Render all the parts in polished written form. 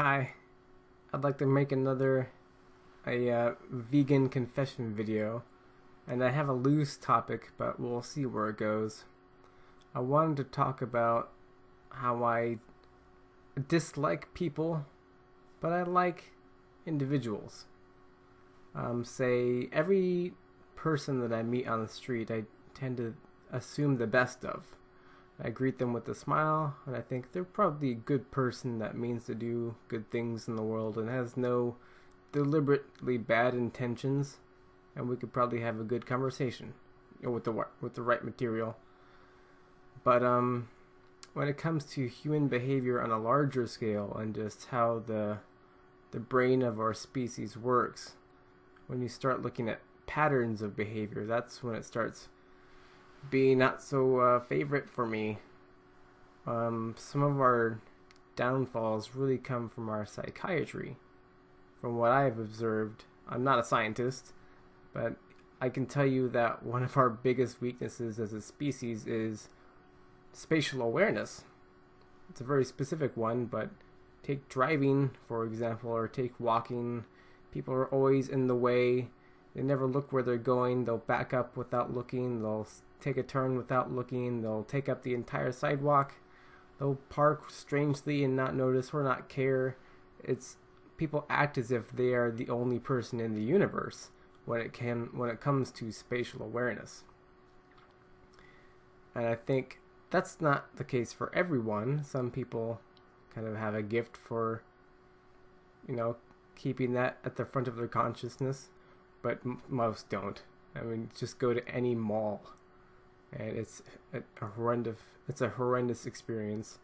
Hi, I'd like to make another vegan confession video, and I have a loose topic, but we'll see where it goes. I wanted to talk about how I dislike people, but I like individuals. Say every person that I meet on the street, I tend to assume the best of. I greet them with a smile, and I think they're probably a good person that means to do good things in the world and has no deliberately bad intentions, and we could probably have a good conversation, with the right material. But when it comes to human behavior on a larger scale and just how the brain of our species works, when you start looking at patterns of behavior, that's when it starts being not so favorite for me. Some of our downfalls really come from our psychiatry. From what I've observed, I'm not a scientist, but I can tell you that one of our biggest weaknesses as a species is spatial awareness. It's a very specific one, but take driving, for example, or take walking. People are always in the way. They never look where they're going. They'll back up without looking. They'll take a turn without looking. They'll take up the entire sidewalk. They'll park strangely and not notice or not care. People act as if they are the only person in the universe when it comes to spatial awareness. And I think that's not the case for everyone. Some people kind of have a gift for, keeping that at the front of their consciousness, but most don't. I mean, just go to any mall, and it's a horrendous experience.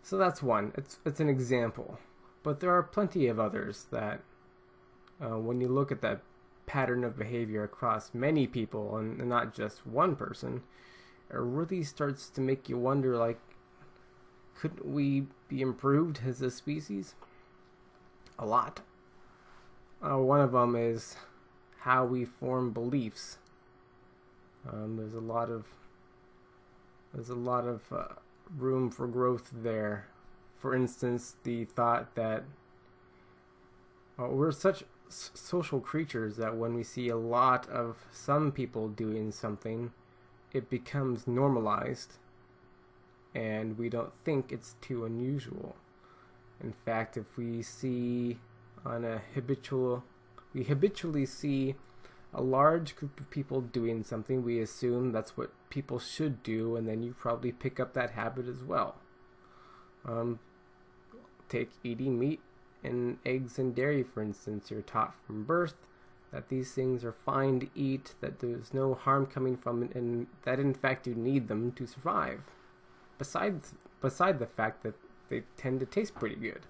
So that's one. It's an example, but there are plenty of others that, when you look at that pattern of behavior across many people and not just one person, it really starts to make you wonder, like, couldn't we be improved as a species? A lot. One of them is how we form beliefs. There's a lot of room for growth there. For instance, the thought that we're such social creatures that when we see a lot of some people doing something, it becomes normalized, and we don't think it's too unusual. In fact, if we habitually see a large group of people doing something, we assume that's what people should do, and then you probably pick up that habit as well. Take eating meat and eggs and dairy, for instance. You're taught from birth that these things are fine to eat, that there's no harm coming from it, and that in fact you need them to survive. Beside the fact that they tend to taste pretty good.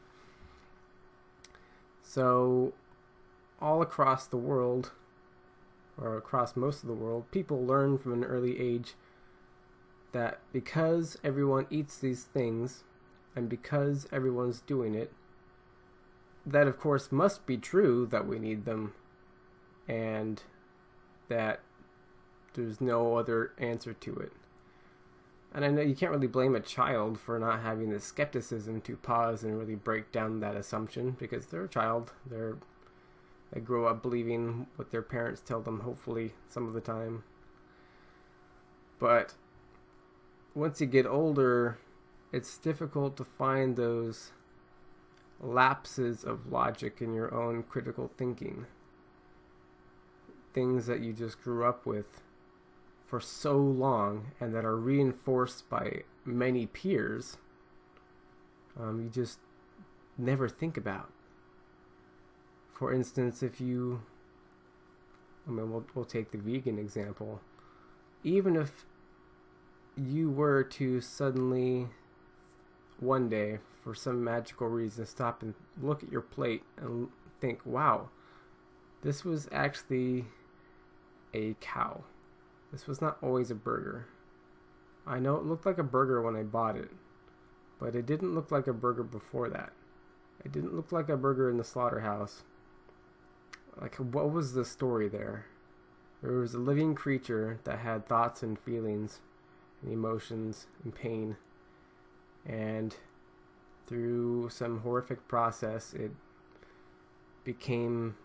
So all across the world, or across most of the world, people learn from an early age that because everyone eats these things, and because everyone's doing it, that of course must be true that we need them, and that there's no other answer to it. And I know you can't really blame a child for not having the skepticism to pause and really break down that assumption, because they're a child. They grow up believing what their parents tell them, hopefully, some of the time. But once you get older, it's difficult to find those lapses of logic in your own critical thinking. Things that you just grew up with for so long and that are reinforced by many peers, you just never think about. For instance, we'll take the vegan example. Even if you were to suddenly one day, for some magical reason, stop and look at your plate and think, wow, this was actually a cow. This was not always a burger. I know it looked like a burger when I bought it, but it didn't look like a burger before that. It didn't look like a burger in the slaughterhouse. Like, what was the story there? There was a living creature that had thoughts and feelings and emotions and pain, and through some horrific process, it became,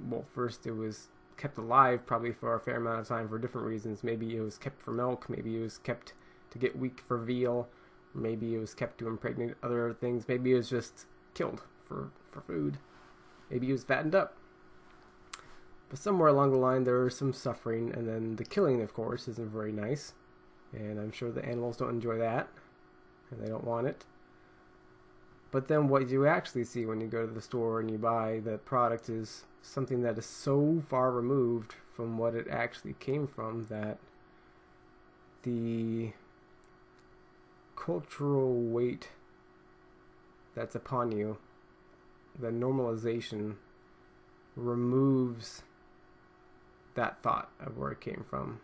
well, first it was kept alive probably for a fair amount of time for different reasons. Maybe it was kept for milk, maybe it was kept to get weak for veal, maybe it was kept to impregnate other things, maybe it was just killed for food, maybe it was fattened up. But somewhere along the line there was some suffering, and then the killing, of course, isn't very nice, and I'm sure the animals don't enjoy that, and they don't want it. But then what you actually see when you go to the store and you buy the product is something that is so far removed from what it actually came from that the cultural weight that's upon you, the normalization, removes that thought of where it came from.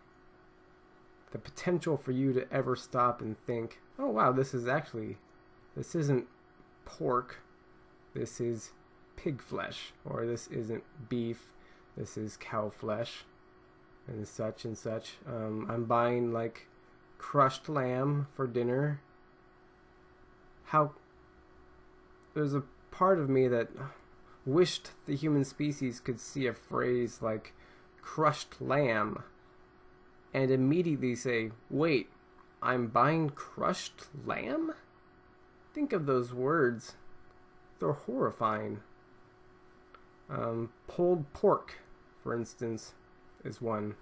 The potential for you to ever stop and think, oh wow, this isn't pork, this is pig flesh, or this isn't beef, this is cow flesh, and such and such. I'm buying like crushed lamb for dinner. There's a part of me that wished the human species could see a phrase like crushed lamb and immediately say, wait, I'm buying crushed lamb? Think of those words. They're horrifying. Pulled pork, for instance, is one.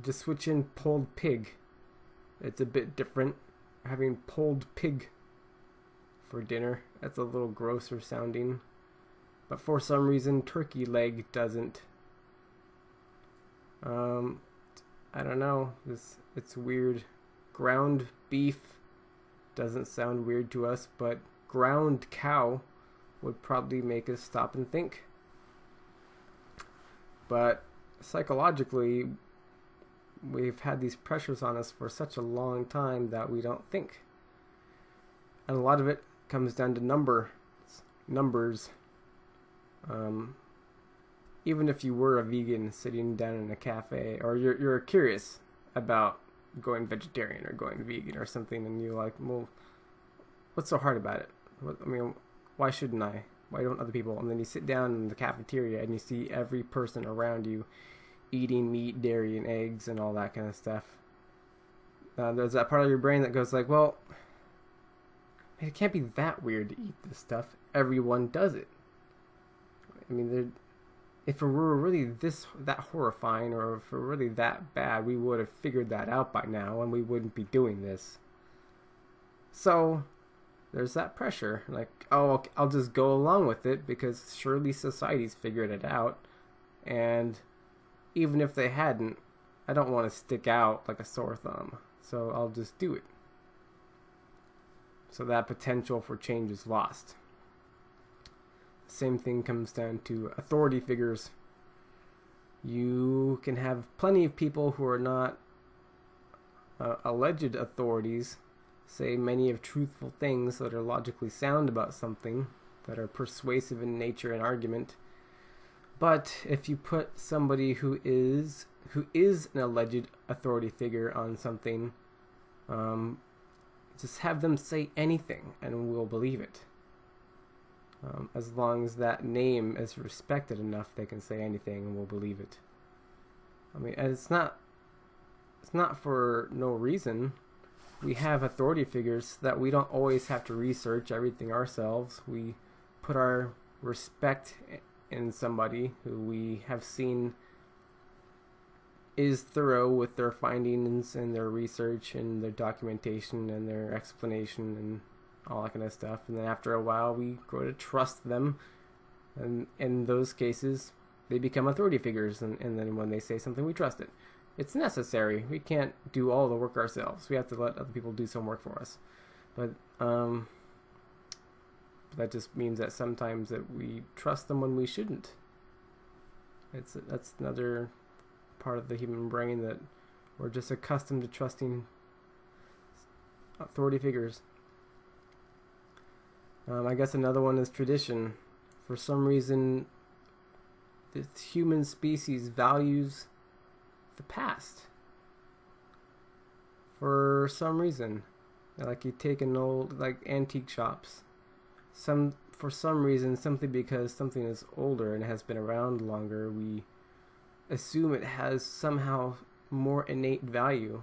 Just switch in pulled pig. It's a bit different. Having pulled pig for dinner, that's a little grosser sounding. But for some reason, turkey leg doesn't. I don't know. It's weird. Ground beef doesn't sound weird to us, but ground cow would probably make us stop and think. But psychologically, we've had these pressures on us for such a long time that we don't think. And a lot of it comes down to numbers. Even if you were a vegan sitting down in a cafe, or you're curious about going vegetarian or going vegan or something, and you're like, well, what's so hard about it? Why shouldn't I? Why don't other people? And then you sit down in the cafeteria and you see every person around you eating meat, dairy, and eggs and all that kind of stuff. There's that part of your brain that goes like, well, it can't be that weird to eat this stuff. Everyone does it. If it were really that horrifying, or if it were really that bad, we would have figured that out by now, and we wouldn't be doing this. So there's that pressure, like, oh, I'll just go along with it because surely society's figured it out, and even if they hadn't, I don't want to stick out like a sore thumb, so I'll just do it. So that potential for change is lost. Same thing comes down to authority figures. You can have plenty of people who are not alleged authorities say many of truthful things that are logically sound about something, that are persuasive in nature and argument. But if you put somebody who is an alleged authority figure on something, just have them say anything and we'll believe it. As long as that name is respected enough, they can say anything and we'll believe it. And it's not for no reason. We have authority figures that we don't always have to research everything ourselves. We put our respect in somebody who we have seen is thorough with their findings and their research and their documentation and their explanation and all that kind of stuff. And then after a while we grow to trust them, and in those cases they become authority figures, and then when they say something, we trust it. It's necessary. We can't do all the work ourselves. We have to let other people do some work for us. But that just means that sometimes that we trust them when we shouldn't. That's another part of the human brain, that we're just accustomed to trusting authority figures. I guess another one is tradition. For some reason, the human species values the past. For some reason. Like you take an old, like antique shops. For some reason, simply because something is older and has been around longer, we assume it has somehow more innate value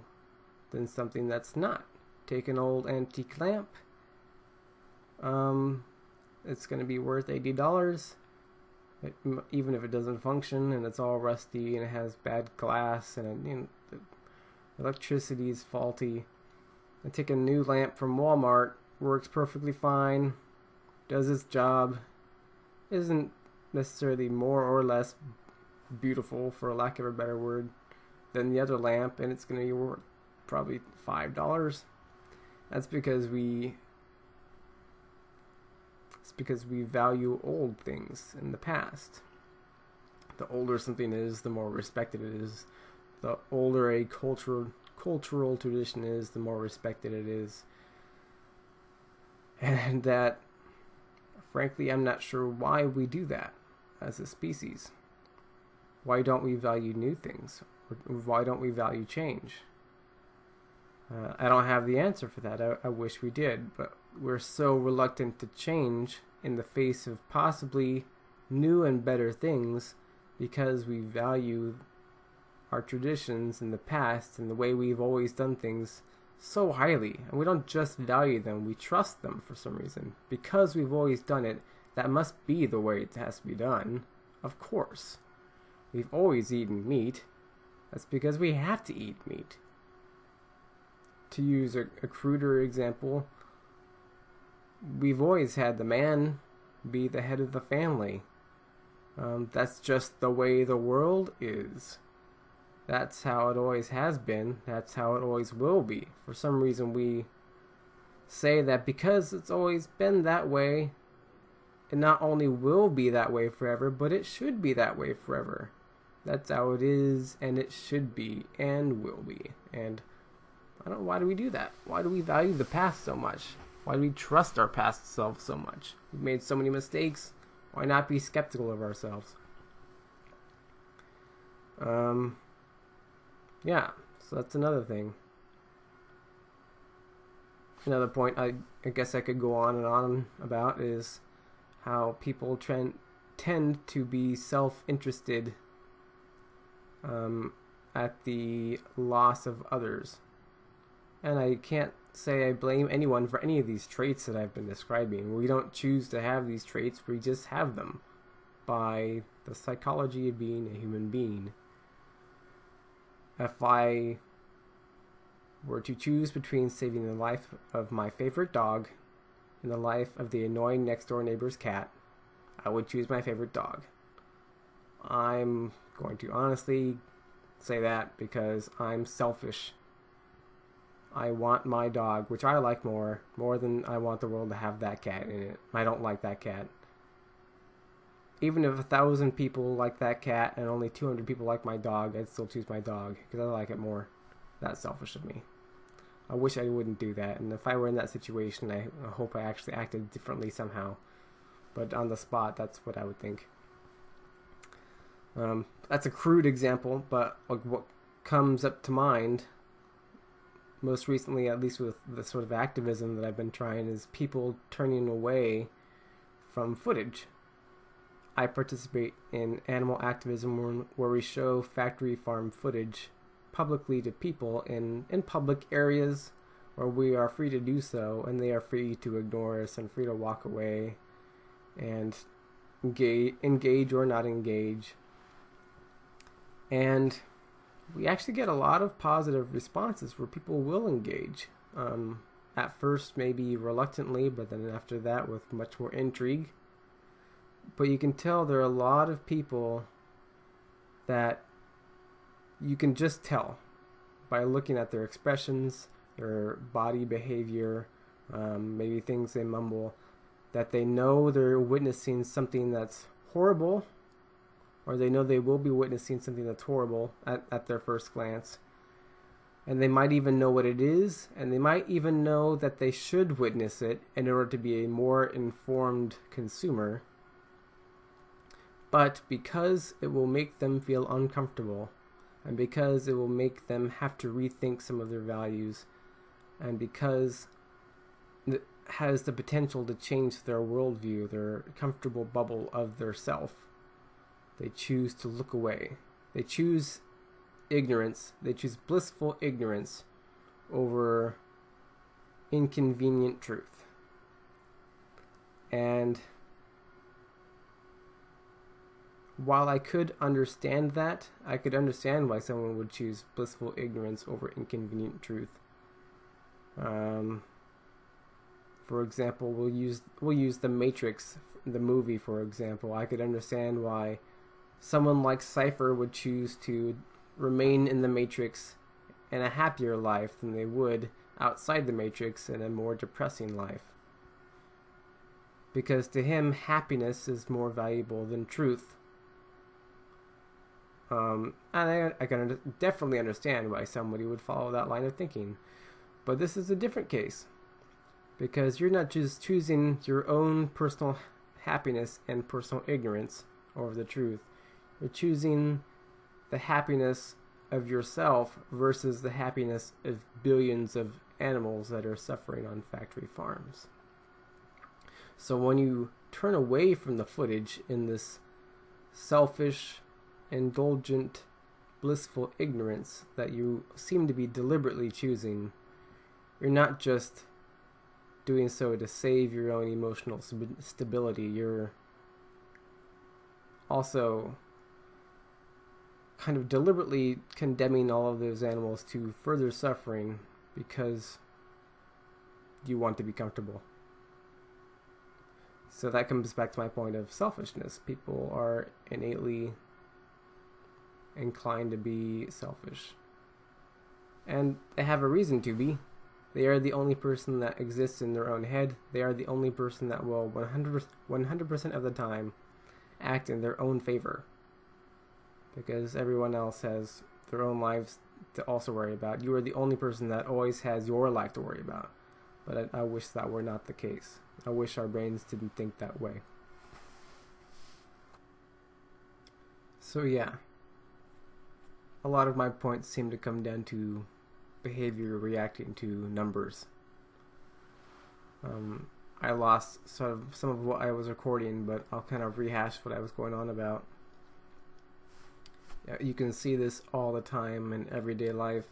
than something that's not. Take an old antique lamp. It's going to be worth $80. Even if it doesn't function and it's all rusty and it has bad glass and the electricity is faulty. I take a new lamp from Walmart, works perfectly fine, does its job, isn't necessarily more or less beautiful, for lack of a better word, than the other lamp, and it's going to be worth probably $5. That's because we value old things in the past. The older something is, the more respected it is. The older a cultural tradition is, the more respected it is. And that, frankly, I'm not sure why we do that as a species. Why don't we value new things? Why don't we value change? I don't have the answer for that. I wish we did, but we're so reluctant to change in the face of possibly new and better things because we value our traditions in the past and the way we've always done things so highly. And we don't just value them, we trust them for some reason. Because we've always done it, that must be the way it has to be done. Of course. We've always eaten meat. That's because we have to eat meat. To use a cruder example, we've always had the man be the head of the family. That's just the way the world is. That's how it always has been. That's how it always will be. For some reason we say that because it's always been that way, it not only will be that way forever, but it should be that way forever. That's how it is, and it should be, and will be. And I don't know, why do we do that? Why do we value the past so much? Why do we trust our past self so much? We've made so many mistakes. Why not be skeptical of ourselves? Yeah, so that's another thing. Another point I guess I could go on and on about is how people tend to be self-interested at the loss of others. And I can't say I blame anyone for any of these traits that I've been describing. We don't choose to have these traits, we just have them by the psychology of being a human being. If I were to choose between saving the life of my favorite dog and the life of the annoying next door neighbor's cat, I would choose my favorite dog. I'm going to honestly say that because I'm selfish. I want my dog, which I like more than I want the world to have that cat in it. I don't like that cat. Even if 1,000 people like that cat and only 200 people like my dog, I'd still choose my dog because I like it more. That's selfish of me. I wish I wouldn't do that, and if I were in that situation, I hope I actually acted differently somehow. But on the spot, that's what I would think. That's a crude example, but like what comes up to mind most recently, at least with the sort of activism that I've been trying, is people turning away from footage. I participate in animal activism where we show factory farm footage publicly to people in public areas where we are free to do so, and they are free to ignore us and free to walk away and engage or not engage. And we actually get a lot of positive responses where people will engage. At first, maybe reluctantly, but then after that with much more intrigue. But you can tell there are a lot of people that you can just tell by looking at their expressions, their body behavior, maybe things they mumble, that they know they're witnessing something that's horrible, or they know they will be witnessing something that's horrible at their first glance. And they might even know what it is, and they might even know that they should witness it in order to be a more informed consumer. But because it will make them feel uncomfortable, and because it will make them have to rethink some of their values, and because has the potential to change their worldview, their comfortable bubble of their self. They choose to look away. They choose ignorance. They choose blissful ignorance over inconvenient truth. And while I could understand that, I could understand why someone would choose blissful ignorance over inconvenient truth. For example, we'll use The Matrix, the movie, for example. I could understand why someone like Cypher would choose to remain in the Matrix in a happier life than they would outside the Matrix in a more depressing life. Because to him, happiness is more valuable than truth. And I can definitely understand why somebody would follow that line of thinking. But this is a different case. Because you're not just choosing your own personal happiness and personal ignorance over the truth. You're choosing the happiness of yourself versus the happiness of billions of animals that are suffering on factory farms. So when you turn away from the footage in this selfish, indulgent, blissful ignorance that you seem to be deliberately choosing, you're not just doing so to save your own emotional stability. You're also kind of deliberately condemning all of those animals to further suffering because you want to be comfortable. So that comes back to my point of selfishness. People are innately inclined to be selfish. And they have a reason to be. They are the only person that exists in their own head. They are the only person that will 100% of the time act in their own favor. Because everyone else has their own lives to also worry about. You are the only person that always has your life to worry about. But I wish that were not the case. I wish our brains didn't think that way. So yeah, a lot of my points seem to come down to behavior reacting to numbers. I lost sort of some of what I was recording, but I'll kind of rehash what I was going on about. You can see this all the time in everyday life.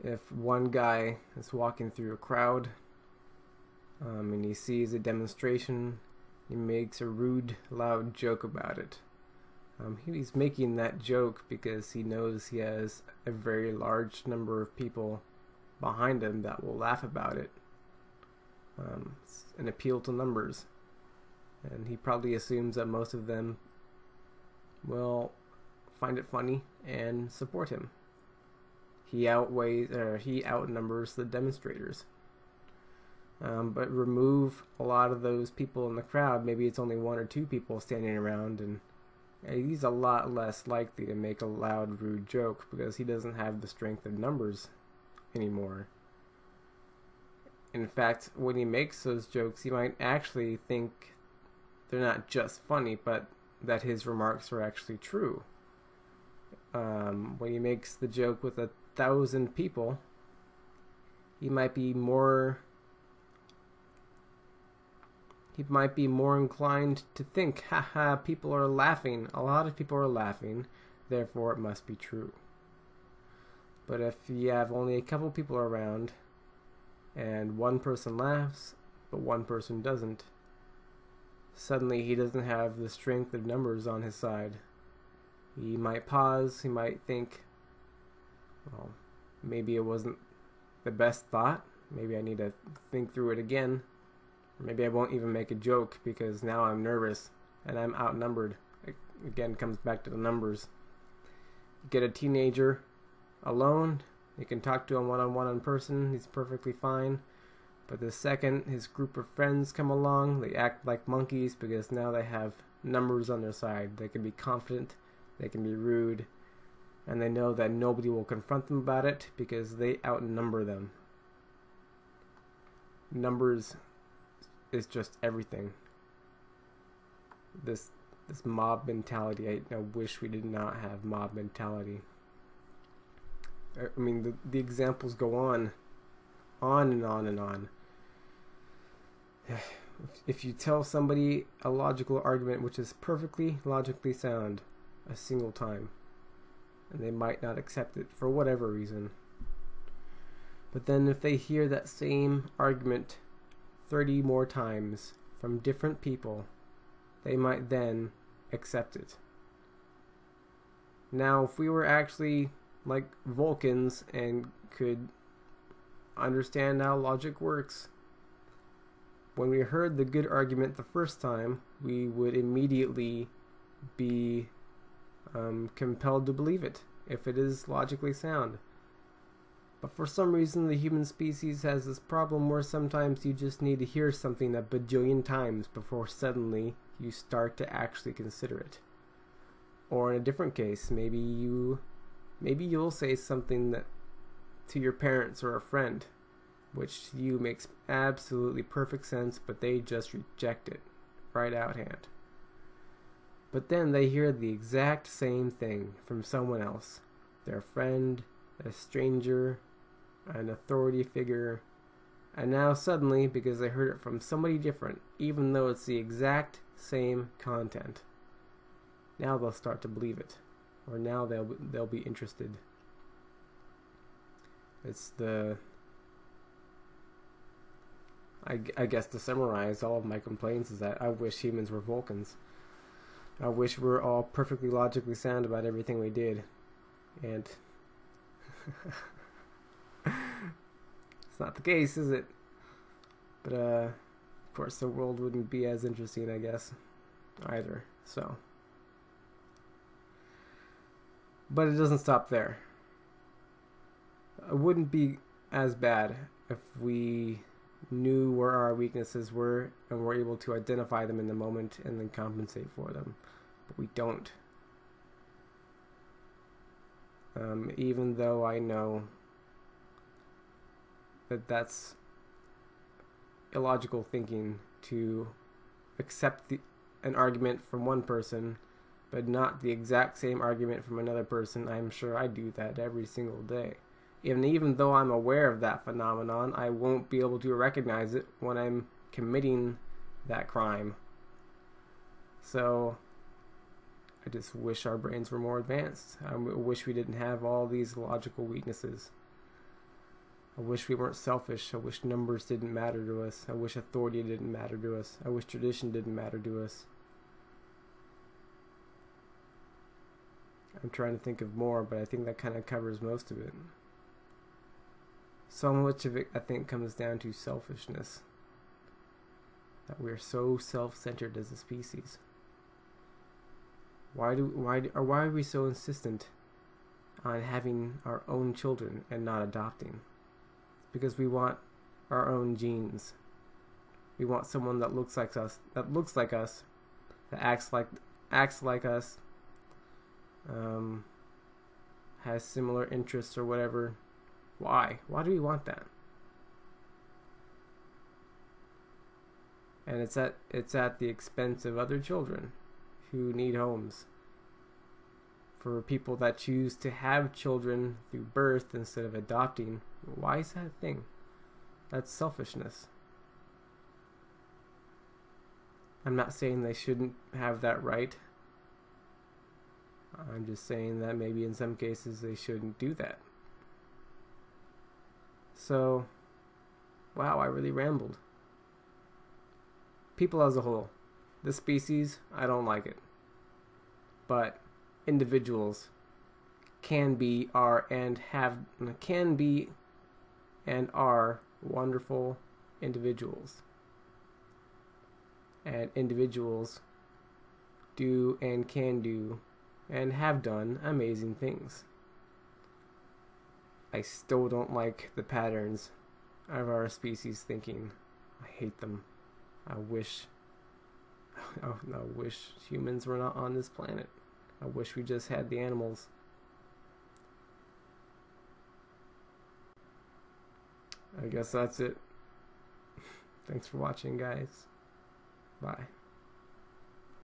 If one guy is walking through a crowd and he sees a demonstration, he makes a rude, loud joke about it. He's making that joke because he knows he has a very large number of people behind him that will laugh about it. It's an appeal to numbers. And he probably assumes that most of them will find it funny and support him. He outnumbers the demonstrators. But remove a lot of those people in the crowd. Maybe it's only one or two people standing around, and he's a lot less likely to make a loud, rude joke because he doesn't have the strength of numbers anymore. In fact, when he makes those jokes, he might actually think they're not just funny, but that his remarks are actually true. When he makes the joke with 1,000 people, he might be more inclined to think, haha, people are laughing. A lot of people are laughing, therefore it must be true. But if you have only a couple people around, and one person laughs, but one person doesn't, suddenly he doesn't have the strength of numbers on his side. He might pause, he might think, well, maybe it wasn't the best thought, maybe I need to think through it again. Maybe I won't even make a joke because now I'm nervous and I'm outnumbered. It again comes back to the numbers. Get a teenager alone, you can talk to him one-on-one in person, he's perfectly fine. But the second his group of friends come along, they act like monkeys because now they have numbers on their side. They can be confident, they can be rude, and they know that nobody will confront them about it because they outnumber them. Numbers is just everything. This mob mentality, I wish we did not have mob mentality. I mean, the examples go on and on and on. If you tell somebody a logical argument which is perfectly logically sound a single time, and they might not accept it for whatever reason, but then if they hear that same argument 30 more times from different people, they might then accept it. Now, if we were actually like Vulcans and could understand how logic works, when we heard the good argument the first time, we would immediately be compelled to believe it if it is logically sound. But for some reason, the human species has this problem where sometimes you just need to hear something a bajillion times before suddenly you start to actually consider it. Or in a different case, maybe you'll say something that to your parents or a friend, which to you makes absolutely perfect sense, but they just reject it right out hand. But then they hear the exact same thing from someone else, their friend, a stranger, an authority figure, and now suddenly, because they heard it from somebody different, even though it's the exact same content, now they'll start to believe it, or now they'll be interested. It's I guess to summarize all of my complaints is that I wish humans were Vulcans. I wish we were all perfectly logically sound about everything we did, and it's not the case, is it? But of course the world wouldn't be as interesting, I guess, either. So, but it doesn't stop there. It wouldn't be as bad if we knew where our weaknesses were and were able to identify them in the moment and then compensate for them. But we don't. Even though I know that that's illogical thinking to accept an argument from one person but not the exact same argument from another person. I'm sure I do that every single day. Even though I'm aware of that phenomenon, I won't be able to recognize it when I'm committing that crime. So I just wish our brains were more advanced. I wish we didn't have all these logical weaknesses. I wish we weren't selfish. I wish numbers didn't matter to us. I wish authority didn't matter to us. I wish tradition didn't matter to us. I'm trying to think of more, but I think that kind of covers most of it. So much of it, I think, comes down to selfishness. That we're so self-centered as a species. Why are we so insistent on having our own children and not adopting? It's because we want our own genes. We want someone that looks like us, that acts like us, has similar interests or whatever. Why? Why do we want that? And it's at the expense of other children who need homes. For people that choose to have children through birth instead of adopting, why is that a thing? That's selfishness. I'm not saying they shouldn't have that right. I'm just saying that maybe in some cases they shouldn't do that. So, wow, I really rambled. People as a whole. This species, I don't like it. But individuals can be, are, and are wonderful individuals. And individuals do and can do and have done amazing things. I still don't like the patterns of our species thinking. I hate them. I wish humans were not on this planet. I wish we just had the animals. I guess that's it. Thanks for watching, guys. Bye.